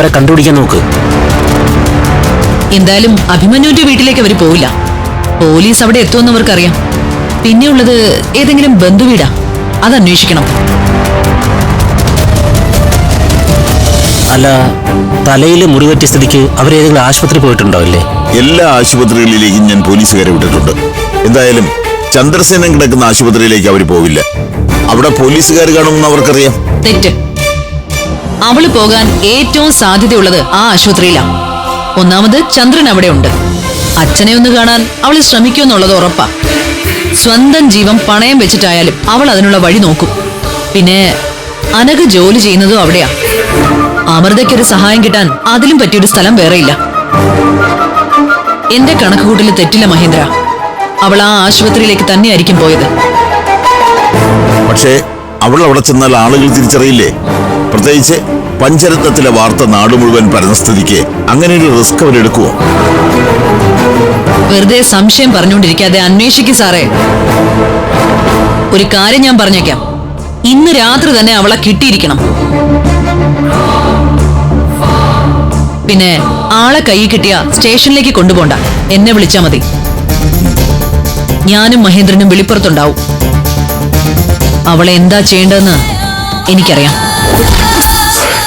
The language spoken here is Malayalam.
അവരെ കണ്ടുപിടിക്കാൻ നോക്ക്. എന്തായാലും അഭിമന്യുവിന്റെ വീട്ടിലേക്ക് അവര് പോവില്ല. പോലീസ് അവിടെ എത്തുമെന്നവർക്കറിയാം. പിന്നെയുള്ളത് ഏതെങ്കിലും ബന്ധുവീടാ, അത് അന്വേഷിക്കണം. അല്ല, തലയിൽ മുറിവറ്റ സ്ഥിതിക്ക് അവരേതെങ്കിലും ആശുപത്രി പോയിട്ടുണ്ടാവില്ലേ? എല്ലാ ആശുപത്രികളിലേക്കും ഞാൻ പോലീസുകാരെ വിട്ടിട്ടുണ്ട്. എന്തായാലും ചന്ദ്രസേനൻ കിടക്കുന്ന ആശുപത്രിയിലേക്ക് അവർ പോവില്ല. അവിടെ പോലീസുകാർ കാണുമെന്ന് അവർക്കറിയാം. തെറ്റ്. അവള് പോകാൻ ഏറ്റവും സാധ്യതയുള്ളത് ആ ആശുപത്രിയിലാ. ഒന്നാമത് ചന്ദ്രൻ അവിടെ ഉണ്ട്. അച്ഛനെ ഒന്ന് കാണാൻ അവള് ശ്രമിക്കുമെന്നുള്ളത് ഉറപ്പാ. സ്വന്തം ജീവൻ പണയം വെച്ചിട്ടായാലും അവൾ അതിനുള്ള വഴി നോക്കും. പിന്നെ അനഘ ജോലി ചെയ്യുന്നതും അവിടെയാ. അമൃതയ്ക്കൊരു സഹായം കിട്ടാൻ അതിലും പറ്റിയൊരു സ്ഥലം വേറെയില്ല. എന്റെ കണക്കുകൂട്ടൽ തെറ്റില്ല മഹേന്ദ്ര. അവൾ ആ ആശുപത്രിയിലേക്ക് തന്നെയായിരിക്കും പോയത്. പക്ഷേ അവൾ അവിടെ ചെന്നാൽ ആളുകൾ തിരിച്ചറിയില്ലേ? പ്രത്യേകിച്ച് പഞ്ചരത്നത്തിലെ വാർത്ത നാട് മുഴുവൻ പരമസ്ഥിതിക്ക് അങ്ങനെ ഒരു റിസ്ക് അവരെടുക്കുവോ? വെറുതെ സംശയം പറഞ്ഞുകൊണ്ടിരിക്കാതെ അന്വേഷിക്കും സാറേ. ഒരു കാര്യം ഞാൻ പറഞ്ഞേക്കാം, ഇന്ന് രാത്രി തന്നെ അവളെ കിട്ടിയിരിക്കണം. പിന്നെ ആളെ കൈ കിട്ടിയ സ്റ്റേഷനിലേക്ക് കൊണ്ടുപോണ്ട, എന്നെ വിളിച്ചാ മതി. ഞാനും മഹേന്ദ്രനും വെളിപ്പുറത്തുണ്ടാവും. അവളെ എന്താ ചെയ്യേണ്ടതെന്ന് എനിക്കറിയാം.